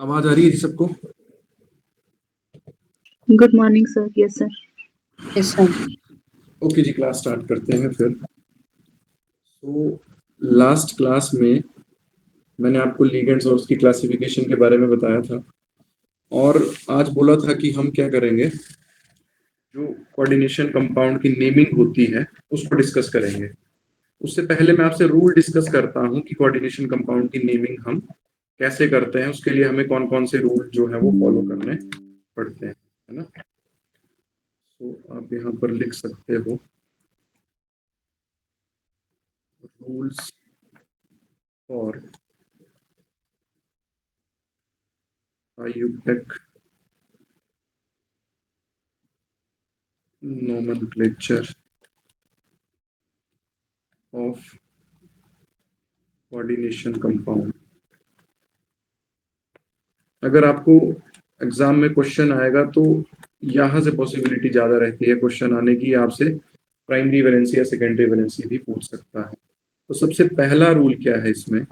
आवाज आ रही है जी सबको? Good morning sir. Yes sir. Yes sir. Okay जी, क्लास स्टार्ट करते हैं फिर। लास्ट क्लास में मैंने आपको लिगेंड्स और उसकी क्लासिफिकेशन के बारे में बताया था, और आज बोला था कि हम क्या करेंगे, जो कोऑर्डिनेशन कंपाउंड की नेमिंग होती है उसको डिस्कस करेंगे। उससे पहले मैं आपसे रूल डिस्कस करता हूं कि कोऑर्डिनेशन कंपाउंड की नेमिंग हम कैसे करते हैं, उसके लिए हमें कौन कौन से रूल जो है वो फॉलो करने पड़ते हैं, है ना। तो आप यहाँ पर लिख सकते हो rules for IUPAC nomenclature of coordination compound। अगर आपको एग्जाम में क्वेश्चन आएगा तो यहाँ से पॉसिबिलिटी ज्यादा रहती है क्वेश्चन आने की, आपसे प्राइमरी वैलेंसी या सेकेंडरी वैलेंसी भी पूछ सकता है। तो सबसे पहला रूल क्या है इसमें?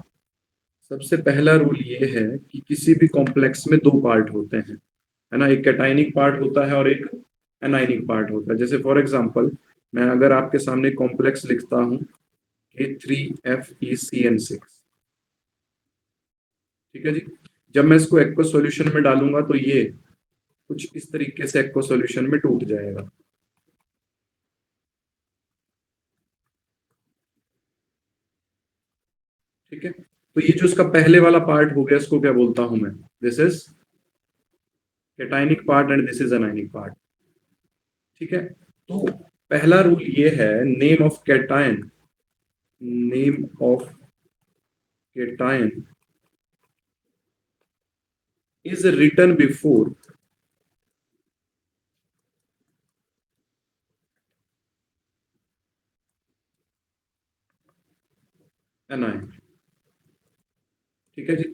सबसे पहला रूल ये है कि किसी भी कॉम्प्लेक्स में दो पार्ट होते हैं, है ना। एक कैटायनिक पार्ट होता है और एक एनायनिक पार्ट होता है। जैसे फॉर एग्जांपल मैं अगर आपके सामने कॉम्प्लेक्स लिखता हूं K3FeCN6, ठीक है जी। जब मैं इसको एक्वा सॉल्यूशन में डालूंगा तो ये कुछ इस तरीके से एक्वा सॉल्यूशन में टूट जाएगा, ठीक है। तो ये जो इसका पहले वाला पार्ट हो गया, इसको क्या बोलता हूं मैं? This is cationic part and this is anionic part, ठीक है। तो पहला रूल ये है, name of cation, name of cation is written before anion, ठीक है जी।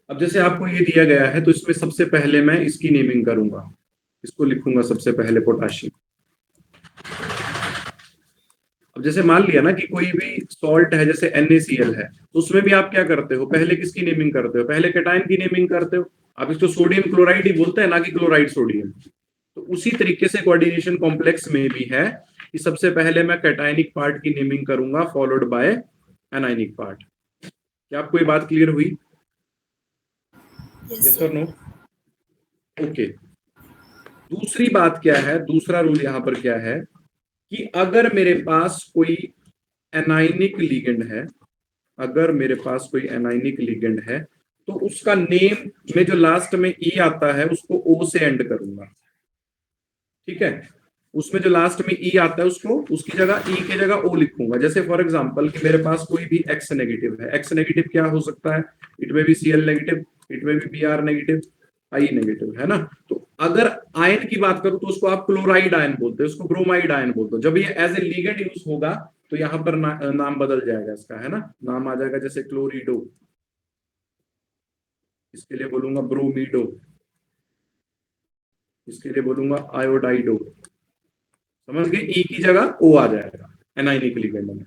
अब जैसे आपको ये दिया गया है तो इसमें सबसे पहले मैं इसकी नेमिंग करूंगा, इसको लिखूंगा सबसे पहले पोटाशियम। अब जैसे मान लिया ना कि कोई भी सॉल्ट है, जैसे NaCl है, तो उसमें भी आप क्या करते हो, पहले किसकी नेमिंग करते हो? पहले कैटायन की नेमिंग करते हो। आप इसको सोडियम क्लोराइड ही बोलते हैं ना कि क्लोराइड सोडियम। तो उसी तरीके से कोऑर्डिनेशन कॉम्प्लेक्स में भी है कि सबसे पहले मैं कैटायनिक पार्ट की नेमिंग करूंगा फॉलोड बाय एनायनिक पार्ट। क्या आपको ये बात क्लियर हुई? यस और नो? ओके। दूसरी बात क्या है, दूसरा रूल यहां पर क्या है कि अगर मेरे पास कोई एनायनिक लिगेंड है, अगर मेरे पास कोई एनायनिक लिगेंड है तो उसका नेम में जो लास्ट में ई आता है उसको ओ से एंड करूंगा, ठीक है। उसमें जो लास्ट में ई आता है उसको, उसकी जगह ई की जगह ओ लिखूंगा। जैसे फॉर एग्जांपल कि मेरे पास कोई भी एक्स नेगेटिव है। एक्स नेगेटिव क्या हो सकता है? इट में बी Cl नेगेटिव, इट में बी Br नेगेटिव, आई नेगेटिव, है ना। तो अगर आयन की बात करूं तो उसको आप क्लोराइड आयन बोलते हो, उसको ब्रोमाइड आयन बोलते हो। जब ये एज ए लिगेंड यूज होगा तो यहाँ पर नाम बदल जाएगा इसका, है ना। नाम आ जाएगा जैसे क्लोरिडो, इसके लिए बोलूंगा ब्रोमीडो, इसके लिए बोलूंगा आयोडाइडो। समझ गए? ई की जगह ओ आ जाएगा एनायनिक लिगेंड में,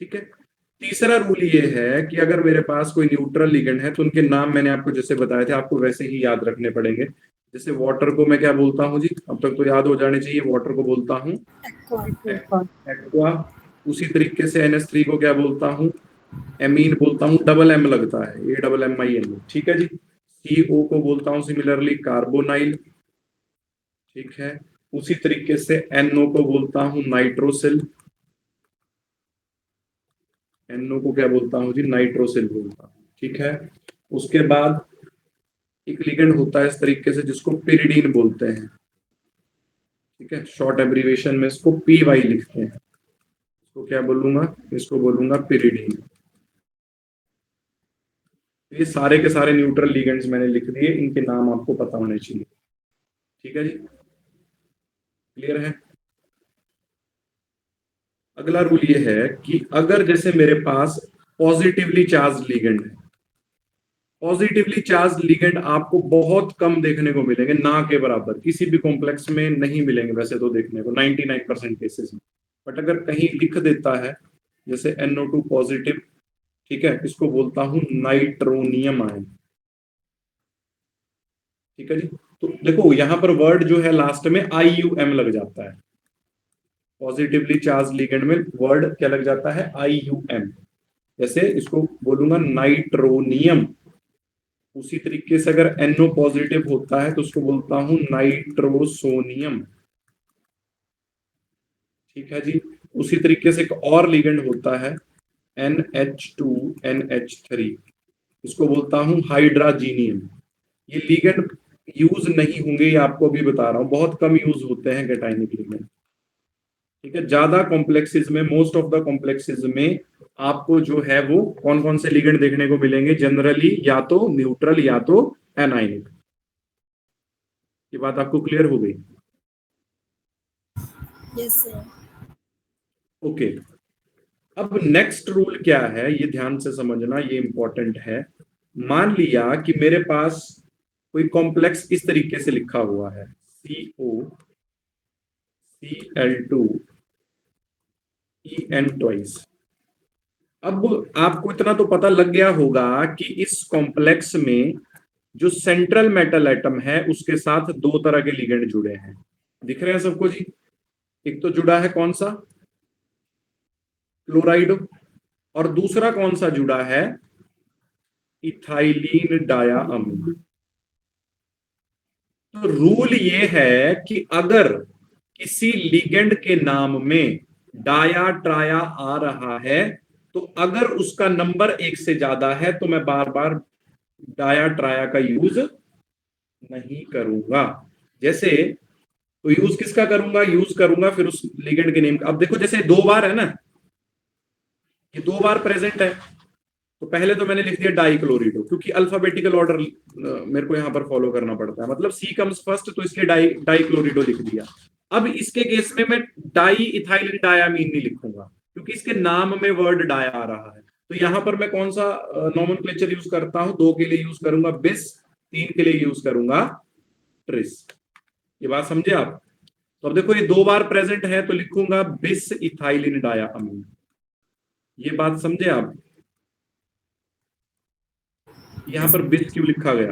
ठीक है। तीसरा रूल ये है कि अगर मेरे पास कोई न्यूट्रल लिगेंड है तो उनके नाम मैंने आपको जैसे बताए थे, आपको वैसे ही याद रखने पड़ेंगे। जैसे वाटर को मैं क्या बोलता हूं जी? अब तक तो याद हो जाने चाहिए। वाटर को बोलता हूं एक्वा। उसी तरीके से NH3 को क्या बोलता हूं? एमीन बोलता हूं, डबल एम लगता है, AMMIN, ठीक है जी। CO को बोलता हूं सिमिलरली कार्बोनाइल, ठीक है। उसी तरीके से NO को बोलता हूं नाइट्रोसिल, NO को क्या बोलता हूं जी? नाइट्रोसिल बोलता हूं, ठीक है। उसके बाद एक लिगेंड होता है इस तरीके से जिसको पिरिडीन बोलते हैं, ठीक है। शॉर्ट एब्रीवेशन में इसको PY लिखते हैं। इसको क्या बोलूंगा? इसको बोलूंगा पिरिडीन। ये सारे के सारे न्यूट्रल लिगेंड्स मैंने लिख दिए, इनके नाम आपको पता होने चाहिए, ठीक है जी। क्लियर है? अगला रूल ये है कि अगर जैसे मेरे पास पॉजिटिवली चार्ज लिगेंड है, पॉजिटिवली चार्ज लिगेंड आपको बहुत कम देखने को मिलेंगे, ना के बराबर, किसी भी कॉम्प्लेक्स में नहीं मिलेंगे वैसे तो देखने को 99% केसेस में। बट अगर कहीं लिख देता है जैसे NO2 पॉजिटिव ठीक है, इसको बोलता हूं नाइट्रोनियम आयन। ठीक है जी। तो देखो यहां पर वर्ड जो है लास्ट में IUM लग जाता है, पॉजिटिवली चार्ज लिगेंड में वर्ड क्या लग जाता है, IUM। जैसे इसको बोलूंगा नाइट्रोनियम, उसी तरीके से अगर NO पॉजिटिव होता है तो उसको बोलता हूं नाइट्रोसोनियम। ठीक है जी। उसी तरीके से एक और लिगेंड होता है NH2NH3, इसको बोलता हूं हाइड्राजीनियम। ये लिगेंड यूज नहीं होंगे, ये आपको भी बता रहा हूं, बहुत कम यूज होते हैं कैटायनिक लिगेंड। ठीक है, ज्यादा कॉम्प्लेक्सेस में, मोस्ट ऑफ द कॉम्प्लेक्सेस में आपको जो है वो कौन कौन से लिगेंड देखने को मिलेंगे जनरली, या तो न्यूट्रल या तो एनाइनिक। ये बात आपको क्लियर हो गई? Yes sir. ओके। अब नेक्स्ट रूल क्या है, ये ध्यान से समझना, ये इंपॉर्टेंट है। मान लिया कि मेरे पास कोई कॉम्प्लेक्स इस तरीके से लिखा हुआ है, COCl2En ट्वाइस। अब आपको इतना तो पता लग गया होगा कि इस कॉम्प्लेक्स में जो सेंट्रल मेटल एटम है उसके साथ दो तरह के लिगेंड जुड़े हैं। दिख रहे हैं सबको जी? एक तो जुड़ा है कौन सा, क्लोराइड, और दूसरा कौन सा जुड़ा है, इथाइलिन डायामीन। तो रूल ये है कि अगर किसी लिगेंड के नाम में डाया ट्राया आ रहा है तो अगर उसका नंबर एक से ज्यादा है तो मैं बार बार डाया ट्राया का यूज नहीं करूंगा। जैसे तो यूज किसका करूंगा, यूज करूंगा फिर उस लिगेंड के नेम का। अब देखो जैसे दो बार है ना, ये दो बार प्रेजेंट है, तो पहले तो मैंने लिख दिया डाइक्लोरिडो, क्योंकि अल्फाबेटिकल ऑर्डर मेरे को यहां पर फॉलो करना पड़ता है, मतलब सी कम्स फर्स्ट, तो इसलिए डाइक्लोरिडो लिख दिया। अब इसके केस में मैं डाई इथाइलिन डायामीन नहीं लिखूंगा, क्योंकि इसके नाम में वर्ड डाया आ रहा है। तो यहां पर मैं कौन सा नॉमेनक्लेचर यूज करता हूं, दो के लिए यूज करूंगा बिस, तीन के लिए यूज करूंगा ट्रिस। ये बात समझे आप? तो अब देखो ये दो बार प्रेजेंट है तो लिखूंगा बिस इथाइलिन डायामीन। ये बात समझे आप? यहां पर बिस क्यों लिखा गया,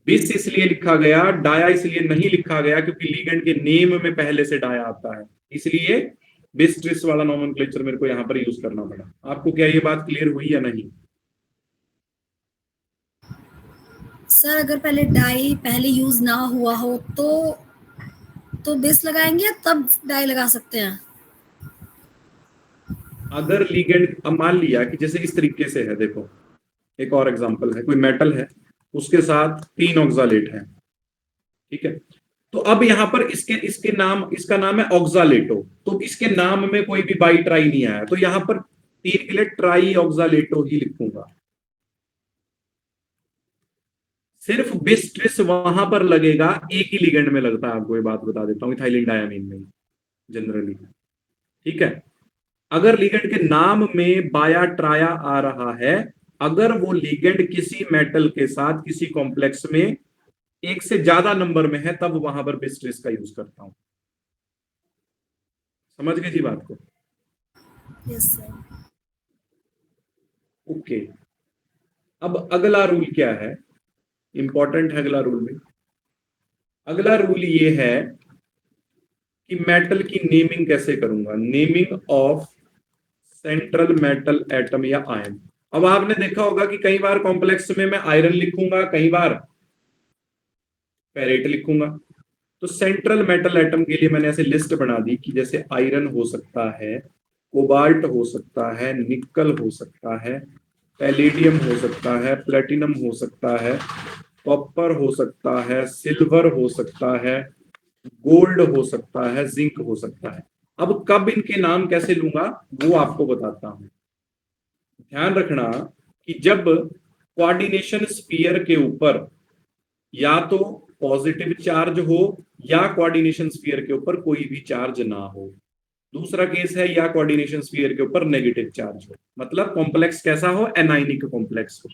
बिस इसलिए लिखा गया, डाया इसलिए नहीं लिखा गया क्योंकि लिगेंड के नेम में पहले से डाया आता है, इसलिए बिस ट्रिस वाला नॉमेनक्लेचर मेरे को यहां पर यूज करना पड़ा। आपको क्या ये बात क्लियर हुई या नहीं? सर अगर पहले डाई पहले यूज ना हुआ हो तो बेस लगाएंगे तब डाई लगा सकते हैं। अगर लिगेंड, अब मान लिया कि जैसे इस तरीके से है, देखो एक और एग्जांपल है, कोई मेटल है उसके साथ 3 ऑक्सालेट है। ठीक है, तो अब यहां पर इसके इसके नाम, इसका नाम है ऑक्सालेटो, तो इसके नाम में कोई भी बाई ट्राई नहीं आया, तो यहां पर 3 के लिए ट्राई ऑक्सालेटो ही लिखूंगा। सिर्फ बिस्ट्रिस वहां पर लगेगा, एक ही लिगेंड में लगता है, आपको ये बात बता देता हूं, इथाइलिन डायामीन में जनरली। ठीक है, अगर लिगेंड के नाम में बाया ट्राया आ रहा है, अगर वो लिगेंड किसी मेटल के साथ किसी कॉम्प्लेक्स में एक से ज्यादा नंबर में है तब वहां पर बिस्ट्रिस का यूज करता हूं। समझ गए जी बात को? Yes sir. ओके। अब अगला रूल क्या है, इंपॉर्टेंट है अगला रूल भी। अगला रूल ये है कि मेटल की नेमिंग कैसे करूंगा, naming of central metal atom या आयन। अब आपने देखा होगा कि कई बार कॉम्प्लेक्स में मैं आयरन लिखूंगा, कई बार फेरेट लिखूंगा। तो सेंट्रल मेटल एटम के लिए मैंने ऐसे लिस्ट बना दी कि जैसे आयरन हो सकता है, कोबाल्ट हो सकता है, निकल हो सकता है, पैलेडियम हो सकता है, प्लेटिनम हो सकता है, कॉपर हो सकता है, सिल्वर हो सकता है, गोल्ड हो सकता है, जिंक हो सकता है। अब कब इनके नाम कैसे लूंगा वो आपको बताता हूं। ध्यान रखना कि जब कोऑर्डिनेशन स्फीयर के ऊपर या तो पॉजिटिव चार्ज हो या कोऑर्डिनेशन स्फीयर के ऊपर कोई भी चार्ज ना हो, दूसरा केस है या कोऑर्डिनेशन स्फीयर के ऊपर नेगेटिव चार्ज हो, मतलब कॉम्प्लेक्स कैसा हो, एनाइनिक कॉम्प्लेक्स हो।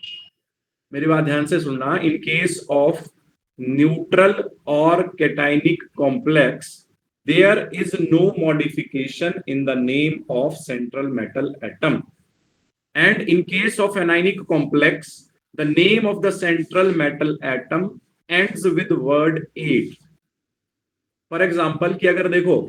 मेरी बात ध्यान से सुनना, इन केस ऑफ न्यूट्रल और cationic complex there is no modification in the name of central metal atom. and in case of anionic complex the name of the central metal atom ends with word 8. For example कि अगर देखो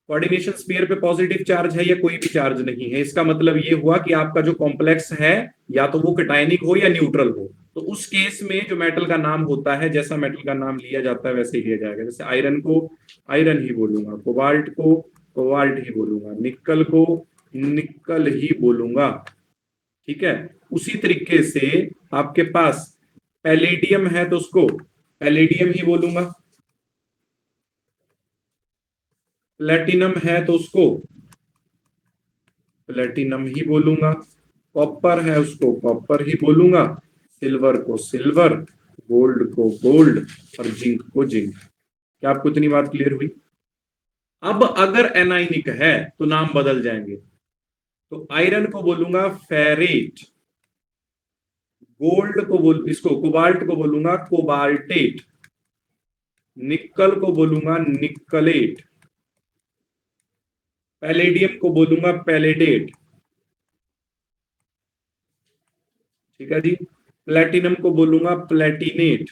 coordination sphere पे positive charge है या कोई भी charge नहीं है, इसका मतलब ये हुआ कि आपका जो कॉम्प्लेक्स है या तो वो कैटायनिक हो या न्यूट्रल हो, तो उस केस में जो मेटल का नाम होता है, जैसा मेटल का नाम लिया जाता है वैसे ही लिया जाएगा। जैसे आयरन को आयरन ही बोलूंगा, कोबाल्ट को कोबाल्ट ही बोलूंगा, निकल को निकल ही बोलूंगा, ठीक है। उसी तरीके से आपके पास पैलेडियम है तो उसको पैलेडियम ही बोलूंगा, प्लेटिनम है तो उसको प्लेटिनम ही बोलूंगा, कॉपर है उसको कॉपर ही बोलूंगा, सिल्वर को सिल्वर, गोल्ड को गोल्ड और जिंक को जिंक। क्या आपको इतनी बात क्लियर हुई? अब अगर एनाइनिक है तो नाम बदल जाएंगे, तो आयरन को बोलूंगा फेरेट, गोल्ड को इसको कोबाल्ट को बोलूंगा कोबाल्टेट, निकल को बोलूंगा निकलेट, पैलेडियम को बोलूंगा पैलेडेट, ठीक है जी। प्लेटिनम को बोलूंगा प्लेटिनेट,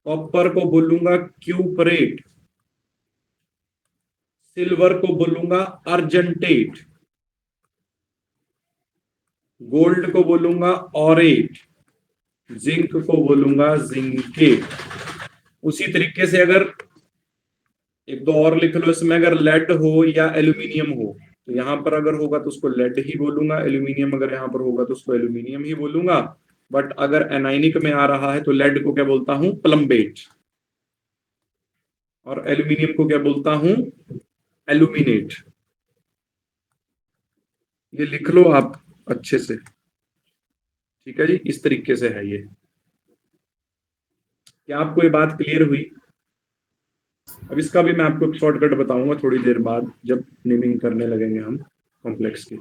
कॉपर को बोलूंगा क्यूपरेट, सिल्वर को बोलूंगा अर्जेंटेट, गोल्ड को बोलूंगा ऑरेट, जिंक को बोलूंगा जिंकेट। उसी तरीके से अगर एक दो और लिख लो इसमें, अगर लेड हो या एल्यूमिनियम हो तो यहां पर अगर होगा तो उसको लेड ही बोलूंगा, एल्यूमिनियम अगर यहां पर होगा तो उसको एल्यूमिनियम ही बोलूंगा। बट अगर एनाइनिक में आ रहा है तो लेड को क्या बोलता हूं? प्लम्बेट, और एल्यूमिनियम को क्या बोलता हूं? एल्यूमिनेट। ये लिख लो आप अच्छे से, ठीक है जी। इस तरीके से है ये। क्या आपको ये बात क्लियर हुई? अब इसका भी मैं आपको शॉर्टकट बताऊंगा थोड़ी देर बाद जब नेमिंग करने लगेंगे हम कॉम्प्लेक्स की।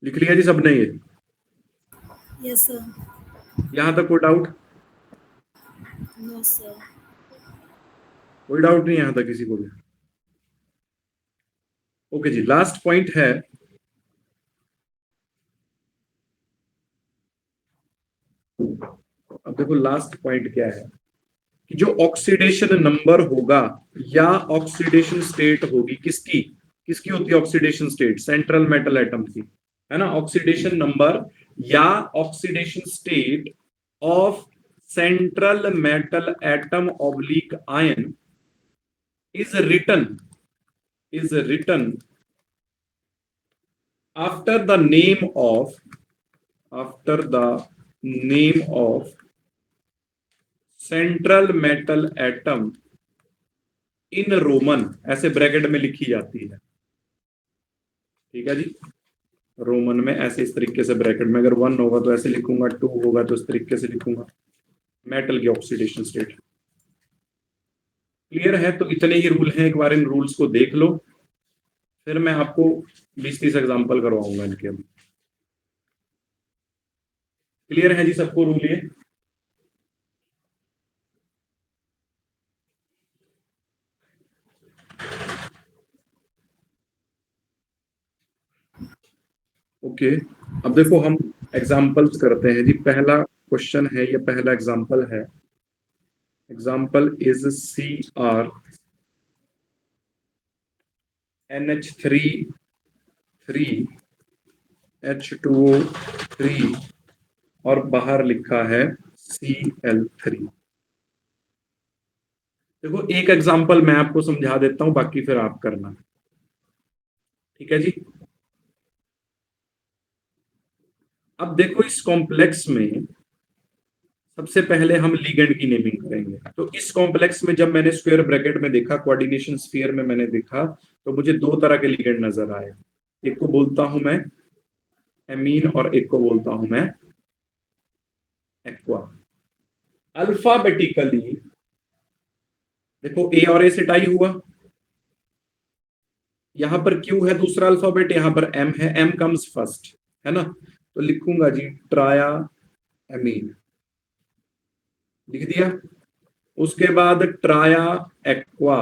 लिख लिया जी सबने ये? Yes sir. यहां तक कोई डाउट? No sir. कोई डाउट नहीं यहां तक किसी को भी? ओके जी, लास्ट पॉइंट है, अब देखो लास्ट पॉइंट क्या है कि जो ऑक्सीडेशन नंबर होगा या ऑक्सीडेशन स्टेट होगी, किसकी किसकी होती है oxidation state? Central metal atom की, है ना। ऑक्सीडेशन नंबर या oxidation state of central metal atom oblique ion is written after the name of central metal atom in Roman, ऐसे ब्रैकेट में लिखी जाती है, ठीक है जी। रोमन में ऐसे इस तरीके से ब्रैकेट में, अगर 1 होगा तो ऐसे लिखूंगा, 2 होगा तो इस तरीके से लिखूंगा, मेटल की ऑक्सीडेशन स्टेट। क्लियर है? तो इतने ही रूल हैं, एक बार इन रूल्स को देख लो, फिर मैं आपको 20-30 एग्जांपल करवाऊंगा इनके। अभी क्लियर है जी सबको रूल ये? ओके, अब देखो हम एग्जांपल्स करते हैं जी। पहला क्वेश्चन है, ये पहला एग्जांपल है। Example is Cr NH3 3 H2O3 और बाहर लिखा है Cl3। देखो एक एग्जांपल मैं आपको समझा देता हूं, बाकी फिर आप करना, ठीक है जी। अब देखो इस कॉम्प्लेक्स में सबसे पहले हम लिगेंड की नेमिंग करेंगे। तो इस कॉम्प्लेक्स में जब मैंने स्क्वायर ब्रैकेट में देखा, कोऑर्डिनेशन स्फीयर में मैंने देखा, तो मुझे 2 तरह के लिगेंड नजर आए। एक को बोलता हूं मैं एमीन और एक को बोलता हूं मैं एक्वा। अल्फाबेटिकली देखो ए और ए से टाई हुआ, यहां पर क्यू है दूसरा अल्फाबेट, यहां पर एम है, एम कम्स फर्स्ट, है ना। तो लिखूंगा जी ट्राया एमीन, लिख दिया। उसके बाद ट्राया एक्वा,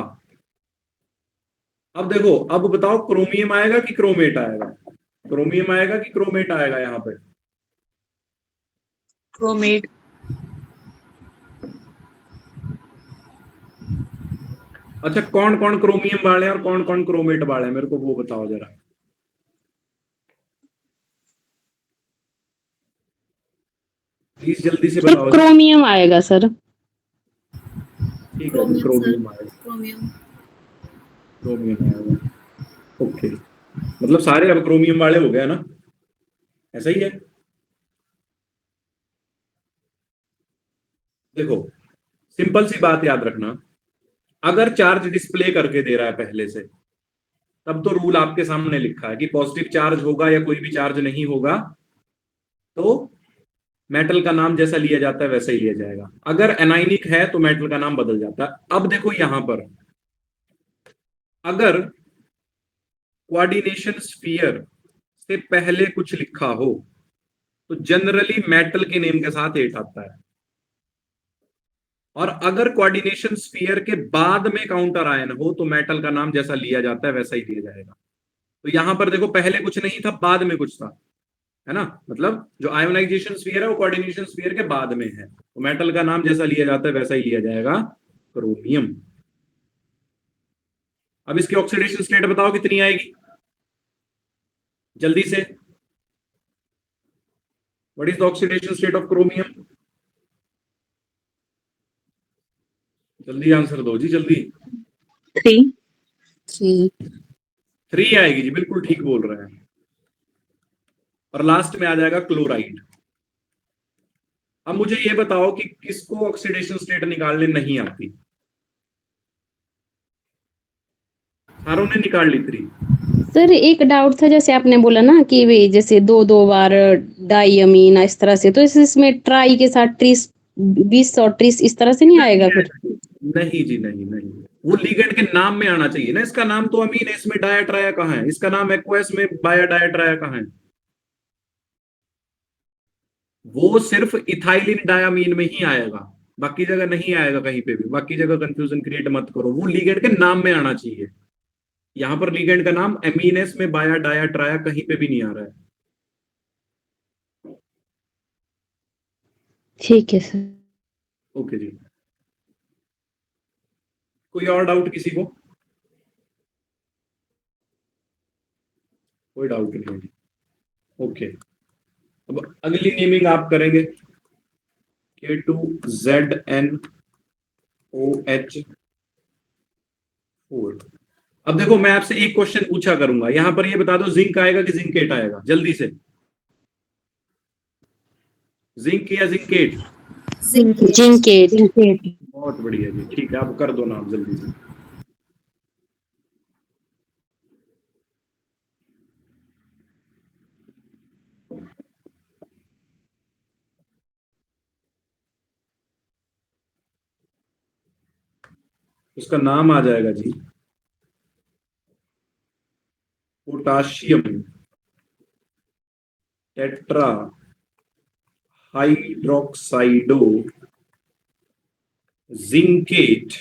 अब देखो, अब बताओ क्रोमियम आएगा कि क्रोमेट आएगा? क्रोमियम आएगा कि क्रोमेट आएगा यहाँ पे? क्रोमेट। अच्छा, कौन कौन क्रोमियम वाले हैं और कौन कौन क्रोमेट वाले हैं, मेरे को वो बताओ जरा। प्लीज जल्दी से सर बताओ। क्रोमियम आएगा सर। ठीक है जी, क्रोमियम सर, क्रोमियम आएगा। क्रोमियम। क्रोमियम आएगा, ओके। मतलब सारे अब क्रोमियम वाले हो गए ना, ऐसा ही है। देखो, सिंपल सी बात याद रखना, अगर चार्ज डिस्प्ले करके दे रहा है पहले से, तब तो रूल आपके सामने लिखा है कि पॉजिटिव चार्ज होगा या कोई भी चार्ज नहीं होगा तो मेटल का नाम जैसा लिया जाता है वैसा ही लिया जाएगा। अगर एनाइनिक है तो मेटल का नाम बदल जाता है। अब देखो यहां पर, अगर कोऑर्डिनेशन स्फीयर से पहले कुछ लिखा हो तो जनरली मेटल के नेम के साथ 8 आता है, और अगर कोऑर्डिनेशन स्फीयर के बाद में काउंटर आयन हो तो मेटल का नाम जैसा लिया जाता है वैसा ही दिया जाएगा। तो यहां पर देखो, पहले कुछ नहीं था, बाद में कुछ था, है ना? मतलब जो आयोनाइजेशन स्फीयर है वो कोऑर्डिनेशन स्फीयर के बाद में है, तो मेटल का नाम जैसा लिया जाता है वैसा ही लिया जाएगा, क्रोमियम। अब इसकी ऑक्सीडेशन स्टेट बताओ कितनी आएगी जल्दी से। What is the oxidation state of chromium? जल्दी आंसर दो जी, जल्दी। 3। 3 आएगी जी, बिल्कुल ठीक बोल रहे हैं। और लास्ट में आ जाएगा क्लोराइड। अब मुझे ये बताओ कि किसको ऑक्सीडेशन स्टेट निकालने नहीं आती? सारों ने निकाल ली 3। सर एक डाउट था, जैसे आपने बोला ना कि वे जैसे दो बार डाइअमीन इस तरह से, तो इसमें ट्राई के साथ ट्रिस 20 और ट्रिस इस तरह से नहीं आएगा फिर? नहीं जी, नहीं नहीं, वो लिगेंड के नाम में आना चाहिए ना। इसका नाम तो अमीन है, इसमें डाया ट्राया कहाँ है? इसका नाम एक्वस में बाया डाया ट्राया कहाँ है? वो सिर्फ इथाइलिन डायामीन में ही आएगा, बाकी जगह नहीं आएगा कहीं पे भी। बाकी जगह कंफ्यूजन क्रिएट मत करो, वो लिगेंड के नाम में आना चाहिए। यहां पर लिगेंड का नाम एमीनेस में बाया डाया ट्राया कहीं पे भी नहीं आ रहा है। ठीक है सर। ओके जी, कोई और डाउट किसी को? कोई डाउट नहीं है जी, ओके। अब अगली नेमिंग आप करेंगे, K2ZnOH4। अब देखो, मैं आपसे एक क्वेश्चन पूछा करूंगा, यहां पर ये बता दो जिंक आएगा कि जिंकेट आएगा, जल्दी से। जिंक या जिंकेट? जिंकेट। बहुत बढ़िया जी, ठीक है, आप कर दो नाम जल्दी से। उसका नाम आ जाएगा जी पोटाशियम टेट्रा हाइड्रोक्साइडो जिंकेट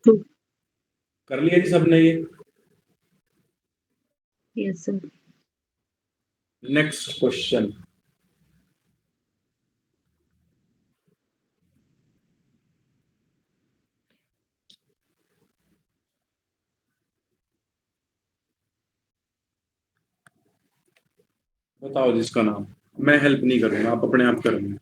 2। कर लिया जी सबने ये? Yes sir. नेक्स्ट क्वेश्चन, बताओ जिसका नाम। मैं हेल्प नहीं करूंगा, आप अपने आप करेंगे।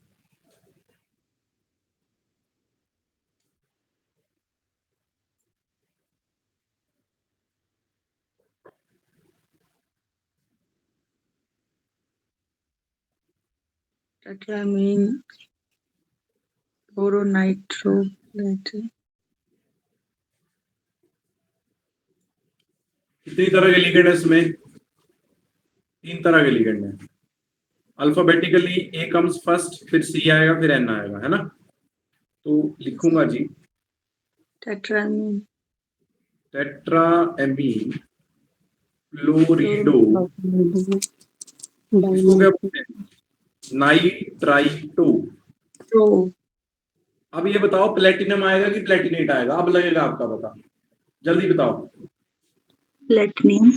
टेट्रामीन बोरोनाइट्रो। कितनी तरह के लिगेंड है इसमें? 3 तरह के लिगेंड है। अल्फाबेटिकली ए कम्स फर्स्ट, फिर सी आएगा, फिर एन आएगा, है ना? तो लिखूंगा जी, टेट्रामीन टेट्रा एमीन क्लोरिडो, इसको क्या बोलते हैं? नाइट्राइटो अब ये बताओ प्लेटिनम आएगा कि प्लेटिनेट आएगा, अब लगेगा आपका पता, जल्दी बताओ। प्लेटिनियम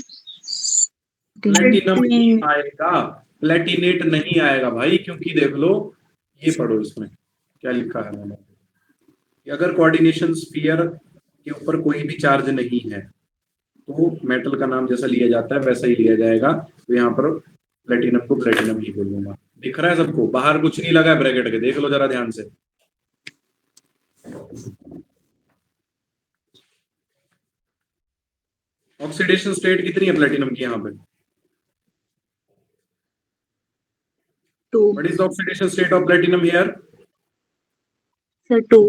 प्लेटिनम ही आएगा, प्लेटिनेट नहीं आएगा भाई, क्योंकि देख लो ये पढ़ो इसमें क्या लिखा है मैंने कि अगर कोऑर्डिनेशन स्फीयर के ऊपर कोई भी चार्ज नहीं है तो मेटल का नाम जैसा लिया जाता है वैसा ही लिया जाएगा। तो यहाँ पर प्लेटिनम को प्लेटिनम ही बोलूंगा। दिख रहा है सबको? बाहर कुछ नहीं लगा है ब्रैकेट के, देख लो जरा ध्यान से। ऑक्सीडेशन स्टेट कितनी है प्लेटिनम की यहाँ पे? 2 what is the oxidation state of platinum here? Sir 2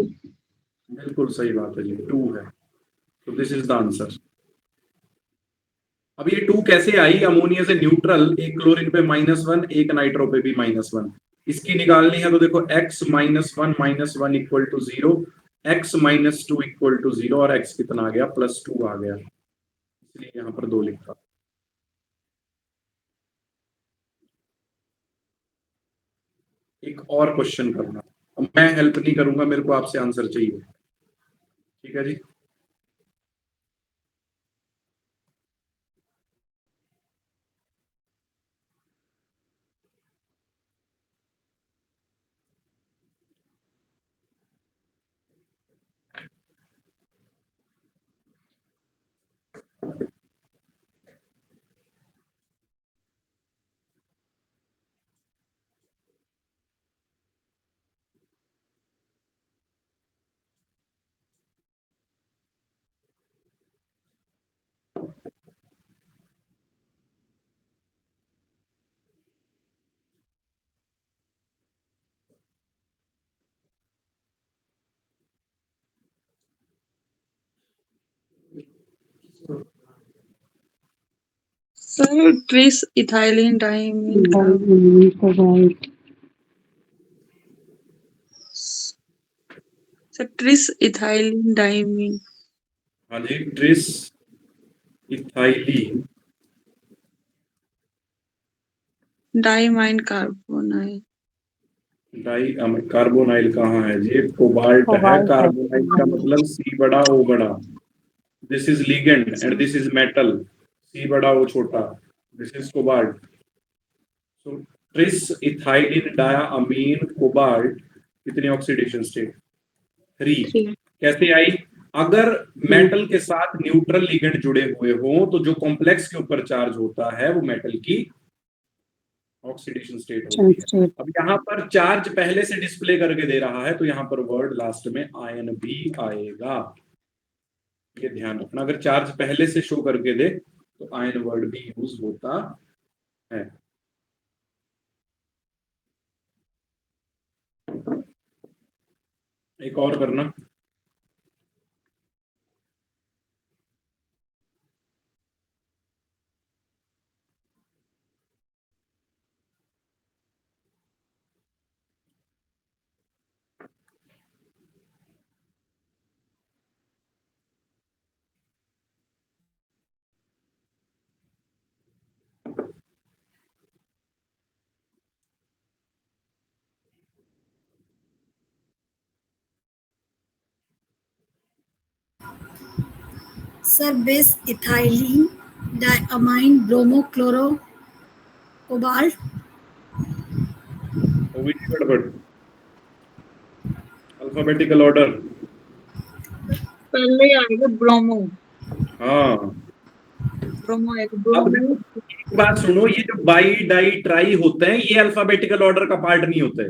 बिल्कुल सही बात है जी, 2 है। तो दिस इज द आंसर। अब ये 2 कैसे आई? अमोनिया से न्यूट्रल, एक क्लोरीन पे -1, एक नाइट्रो पे भी -1, इसकी निकालनी है। तो देखो x -1 equal to 0, x -2 equal to 0, और x कितना आ गया? +2 आ गया, इसलिए यहाँ पर 2 लिखा। एक और क्वेश्चन करना, मैं हेल्प नहीं करूंगा, मेरे को आपसे आंसर चाहिए, ठीक है जी? Sir tris ethylene diamine cobalt. Sir tris ethylene diamine हाँ जी, tris ethylene diamine carbonyl carbonyl कहाँ है जी? कोबाल्ट है। कार्बोनाइल का मतलब C बड़ा O बड़ा, this is ligand and this is metal, C बड़ा O छोटा, this is cobalt. So tris ethylene diamine cobalt कितनी ऑक्सीडेशन स्टेट? 3। कैसे आई? अगर मेटल के साथ न्यूट्रल लिगेंड जुड़े हुए हो तो जो कॉम्प्लेक्स के ऊपर चार्ज होता है वो मेटल की ऑक्सीडेशन स्टेट होती है। अब यहाँ पर चार्ज पहले से डिस्प्ले करके दे रहा है तो यहाँ पर वर्ड लास्ट में आयन भी आएगा, ये ध्यान रखना। अगर चार्ज पहले से शो करके दे तो आयन वर्ड भी यूज होता है। एक और करना, sir base ethylene diamine bromo chloro cobalt. Alphabetical order. पहले आएगा ब्रोमो, हाँ, ब्रोमो एक अब ब्रोमो देखो एक बात सुनो, ये जो बाई डाई ट्राई होते हैं ये अल्फाबेटिकल ऑर्डर का पार्ट नहीं होते।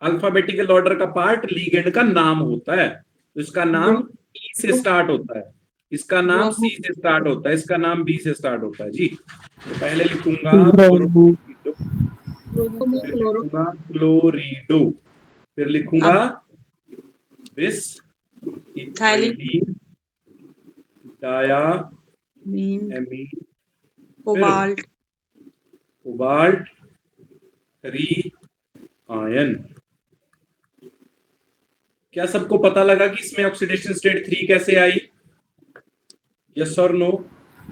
अल्फाबेटिकल ऑर्डर का पार्ट लिगेंड का नाम होता है, तो इसका नाम ई से स्टार्ट होता है, इसका नाम सी से स्टार्ट होता है, इसका नाम बी से स्टार्ट होता है जी। तो पहले लिखूंगा क्लोरिडो, फिर लिखूंगा बिस ethylene diamine cobalt cobalt 3 ion. क्या सबको पता लगा कि इसमें ऑक्सीडेशन स्टेट 3 कैसे आई? यस और नो?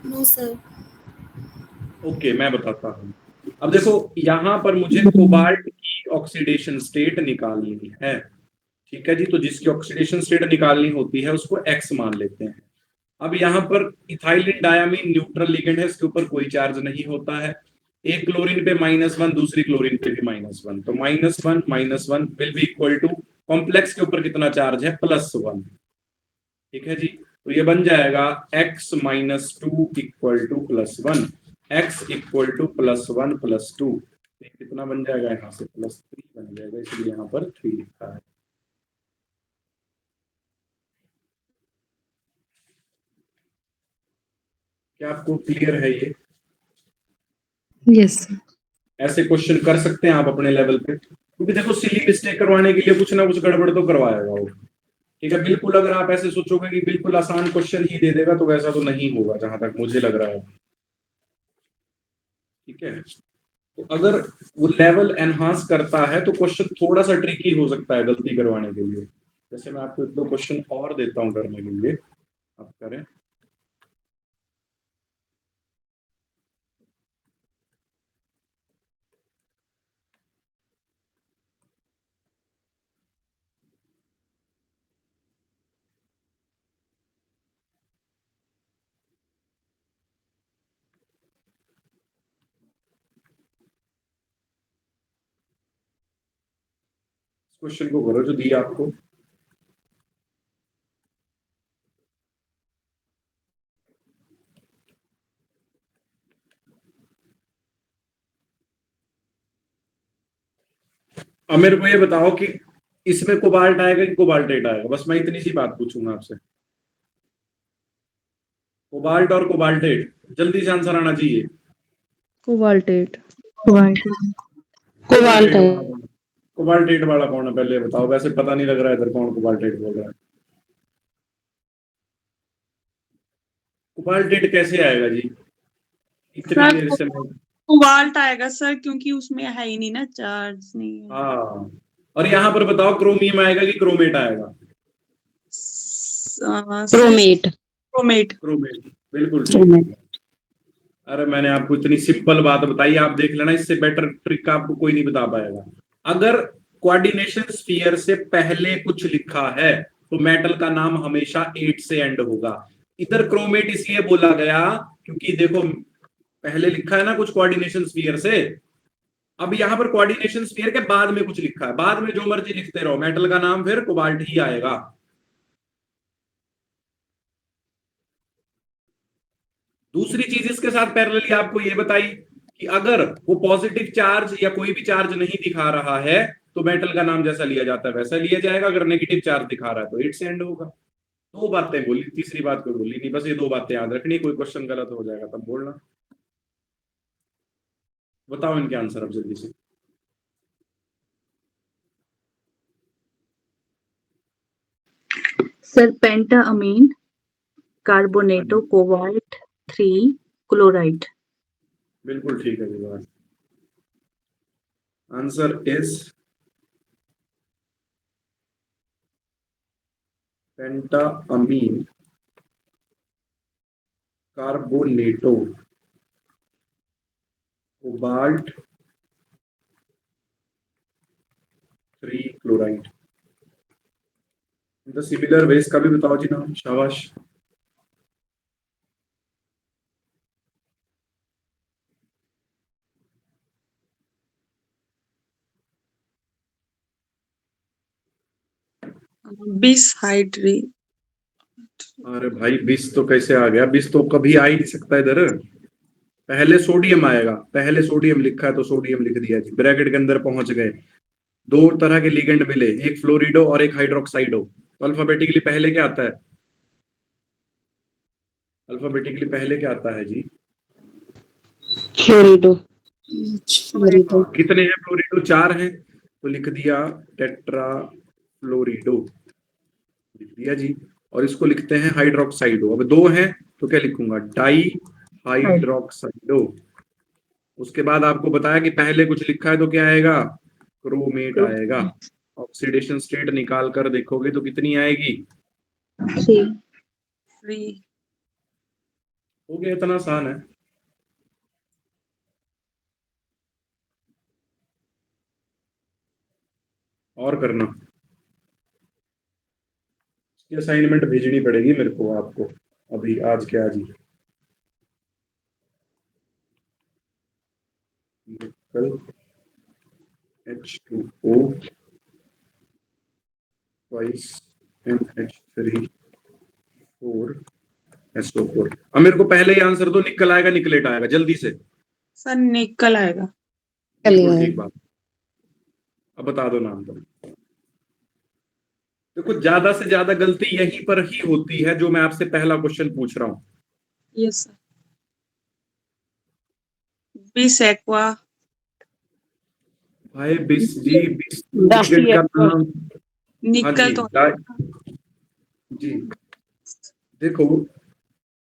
No sir. ओके, मैं बताता हूं। अब देखो यहां पर मुझे कोबाल्ट की ऑक्सीडेशन स्टेट निकालनी है, ठीक है जी। तो जिसकी ऑक्सीडेशन स्टेट निकालनी होती है उसको एक्स मान लेते हैं। अब यहाँ पर इथाइलिन डायमीन न्यूट्रल लिगेंड है, इसके ऊपर कोई चार्ज नहीं होता है। एक क्लोरीन पे -1, दूसरी क्लोरीन पे भी -1, तो -1 will be equal to complex के ऊपर कितना चार्ज है, +1। ठीक है जी। तो ये बन जाएगा x - 2 equal to +1, x equal to +1 + 2। कितना बन जाएगा, यहाँ से +3 बन जाएगा, इसलिए यहाँ पर 3 लिखा है। क्या आपको क्लियर है ये? यस। ऐसे क्वेश्चन कर सकते हैं आप अपने लेवल पे, क्योंकि देखो सिली मिस्टेक करवाने के लिए कुछ ना कुछ गड़बड़ तो करवाएगा वो। ठीक है, बिल्कुल अगर आप ऐसे सोचोगे कि बिल्कुल आसान क्वेश्चन ही दे देगा तो वैसा तो नहीं होगा, जहां तक मुझे लग रहा है। ठीक है, तो अगर वो लेवल एनहांस करता है तो क्वेश्चन थोड़ा सा ट्रिकी हो सकता है गलती करवाने के लिए। जैसे मैं आपको 1-2 क्वेश्चन और देता हूं करने के लिए, आप करें। क्वेश्चन को करो जो दिया आपको। अब मेरे को ये बताओ कि इसमें कोबाल्ट आएगा कि कोबाल्टेट आएगा, बस मैं इतनी सी बात पूछूंगा आपसे। कोबाल्ट और कोबाल्टेट, जल्दी से आंसर आना चाहिए। कोबाल्टेट। कोबाल्ट है। कोबाल्टेट वाला कौन है पहले बताओ, वैसे पता नहीं लग रहा है इधर कौन कोबाल्टेट बोल रहा है। कोबाल्टेट कैसे आएगा जी, इतनी सर देर से मैं। कोबाल्ट आएगा सर, क्योंकि उसमें है ही नहीं ना, चार्ज नहीं है। हाँ, और यहाँ पर बताओ क्रोमियम आएगा कि क्रोमेट आएगा? क्रोमेट। क्रोमेट। क्रोमेट, बिल्कुल क्रोमेट। ठीक। अरे मैंने आपको इतनी सिंपल बात बताई, आप देख लेना, इससे बेटर ट्रिक आपको कोई नहीं बता पाएगा। अगर कोऑर्डिनेशन स्फीयर से पहले कुछ लिखा है तो मेटल का नाम हमेशा 8 से एंड होगा। इधर क्रोमेट इसलिए बोला गया क्योंकि देखो पहले लिखा है ना कुछ कोऑर्डिनेशन स्फीयर से। अब यहां पर कोऑर्डिनेशन स्फीयर के बाद में कुछ लिखा है, बाद में जो मर्जी लिखते रहो, मेटल का नाम फिर कोबाल्ट ही आएगा। दूसरी चीज इसके साथ पैरेलली आपको ये बताई कि अगर वो पॉजिटिव चार्ज या कोई भी चार्ज नहीं दिखा रहा है तो मेटल का नाम जैसा लिया जाता है वैसा लिया जाएगा, अगर नेगेटिव चार्ज दिखा रहा है तो 8 से एंड होगा। 2 बातें बोली, तीसरी बात कोई बोली नहीं, बस ये 2 बातें याद रखनी। कोई क्वेश्चन गलत हो जाएगा तब बोलना। बताओ इनके आंसर अब जल्दी से। Sir pentaammine, carbonato, cobalt 3, chloride. बिल्कुल ठीक है जी बात। Answer is pentaammine, carbonato, cobalt 3, chloride. तो सिमिलर बेस का भी बताओ जी नाम, शाबाश। बिसहाइड्री। अरे भाई 20 तो कैसे आ गया, 20 तो कभी आ ही नहीं सकता इधर। पहले सोडियम आएगा, पहले सोडियम लिखा है तो सोडियम लिख दिया जी, ब्रैकेट के अंदर पहुंच गए। 2 तरह के लिगेंड मिले, एक फ्लोरिडो और एक हाइड्रोक्साइडो। तो अल्फाबेटिकली पहले क्या आता है, अल्फाबेटिकली पहले क्या आता है जी? फ्लोरिडो। फ्लोरिडो। कितने हैं फ्लोरिडो? 4 हैं, तो लिख दिया टेट्रा फ्लोरिडो, लिख दिया जी। और इसको लिखते हैं हाइड्रोक्साइडो। अब 2 हैं तो क्या लिखूंगा, डाई हाइड्रोक्साइडो। उसके बाद आपको बताया कि पहले कुछ लिखा है तो क्या आएगा, क्रोमेट आएगा। ऑक्सीडेशन स्टेट निकाल कर देखोगे तो कितनी आएगी, 3। फ्री। हो गया, इतना आसान है। और करना। इसकी असाइनमेंट भेजनी पड़ेगी मेरे को आपको अभी, आज के आज ही। निकल H2O twice NH3 4 SO4। अब मेरे को पहले ही आंसर दो, निकल आएगा निकलेट आएगा, जल्दी से। सर निकल आएगा। बिल्कुल ठीक बात। अब बता दो नाम तो। देखो ज्यादा से ज्यादा गलती यहीं पर ही होती है जो मैं आपसे पहला क्वेश्चन पूछ रहा हूं। Yes sir. बिस एक्वा। भाई बिस जी, बिस दास लिगेंड का एक्वा। नाम। हाँ निकल जी, तो जी देखो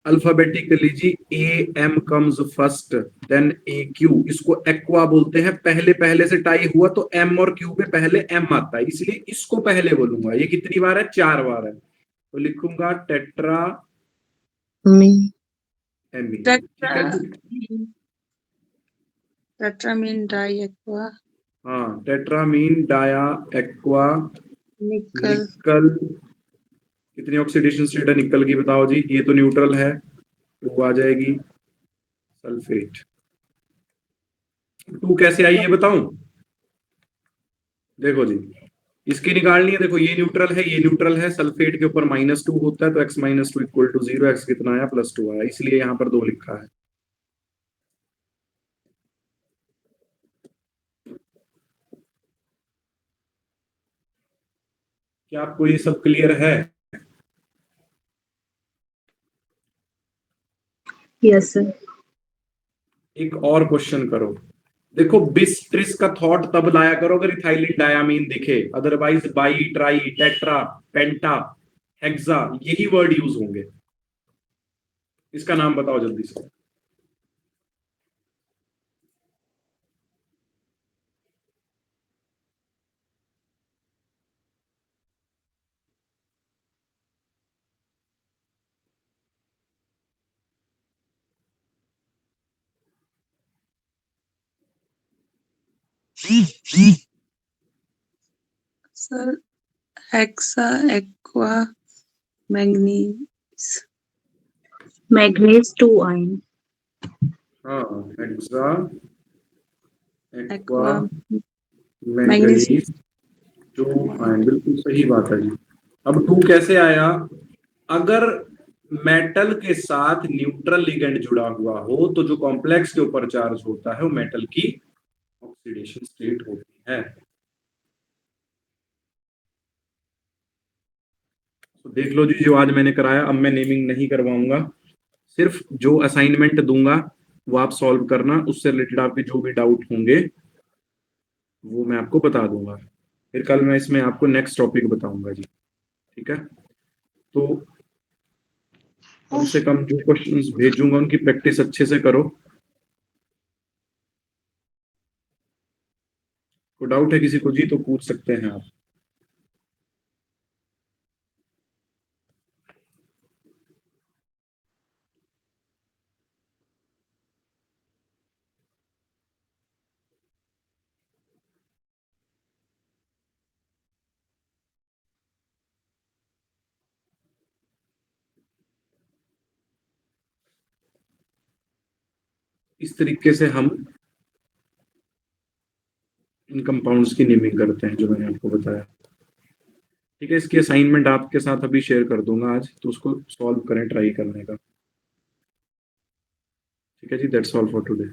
अल्फाबेटिकली जी, A M comes first then A Q, इसको एक्वा बोलते हैं। पहले पहले से टाई हुआ तो एम और क्यू पे पहले एम आता है, इसलिए इसको पहले बोलूंगा। ये कितनी बार है? 4 बार है, तो लिखूंगा टेट्रा एमी। ठीक है जी। Tetrammine di aqua. हाँ, tetrammine di aqua nickel. Nickel. कितनी ऑक्सीडेशन स्टेट है निकल की बताओ जी? ये तो न्यूट्रल है, तो वो आ जाएगी सल्फेट। 2 कैसे आई ये बताऊं? देखो जी, इसकी निकालनी है। देखो ये न्यूट्रल है, ये न्यूट्रल है, सल्फेट के ऊपर -2 होता है, तो x - 2 = 0। x कितना आया? +2 आया, इसलिए यहां पर 2 लिखा है। क्या आपको ये सब क्लियर है? Yes sir. एक और क्वेश्चन करो। देखो बिस ट्रिस का थॉट तब लाया करो अगर इथाइलिन डायामीन दिखे, otherwise bi, tri, tetra, penta, hexa, यही वर्ड यूज होंगे। इसका नाम बताओ जल्दी से। Sir hexa aqua manganese. Manganese 2 ion. हाँ, hexa aqua aqua manganese 2 ion, बिल्कुल सही बात है जी। अब 2 कैसे आया? अगर मेटल के साथ न्यूट्रल लिगेंड जुड़ा हुआ हो तो जो कॉम्प्लेक्स के ऊपर चार्ज होता है वो मेटल की ऑक्सीडेशन स्टेट होती है। तो देख लो जी, जो आज मैंने कराया, अब मैं नेमिंग नहीं करवाऊंगा, सिर्फ जो असाइनमेंट दूंगा वो आप सॉल्व करना। उससे रिलेटेड आपके जो भी डाउट होंगे वो मैं आपको बता दूंगा। फिर कल मैं इसमें आपको नेक्स्ट टॉपिक बताऊंगा जी। ठीक है, तो कम से कम जो क्वेश्चंस भेजूंगा उनकी प्रैक्टिस अच्छे से करो। कोई डाउट है किसी को जी तो पूछ सकते हैं आप। इस तरीके से हम इन कंपाउंड्स की नेमिंग करते हैं जो मैंने आपको बताया। ठीक है, इसकी असाइनमेंट आपके साथ अभी शेयर कर दूंगा आज, तो उसको सॉल्व करें, ट्राई करने का। ठीक है जी, दैट्स ऑल फॉर टुडे।